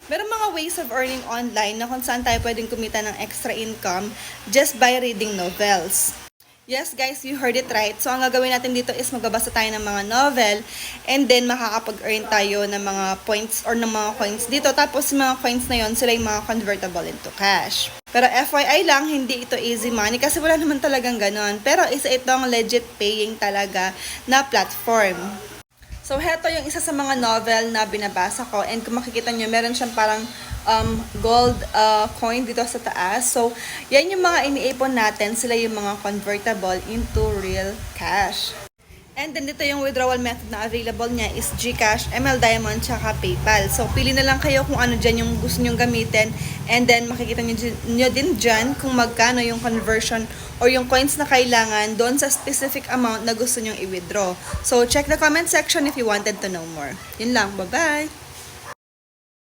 Meron mga ways of earning online na kung saan tayo pwedeng kumita ng extra income just by reading novels. Yes guys, you heard it right. So ang gagawin natin dito is magbabasa tayo ng mga novel and then makakapag-earn tayo ng mga points or ng mga coins dito. Tapos yung mga coins na yon sila yung mga convertible into cash. Pero FYI lang, hindi ito easy money kasi wala naman talagang ganon. Pero isa itong legit paying talaga na platform. So, heto yung isa sa mga novel na binabasa ko. And kung makikita nyo, meron siyang parang gold coin dito sa taas. So, yan yung mga iniipon natin. Sila yung mga convertible into real cash. And then dito yung withdrawal method na available niya is GCash, ML Diamond, tsaka PayPal. So, pili na lang kayo kung ano dyan yung gusto nyong gamitin. And then, makikita nyo din dyan kung magkano yung conversion or yung coins na kailangan doon sa specific amount na gusto nyong i-withdraw. So, check the comment section if you wanted to know more. Yun lang. Bye-bye!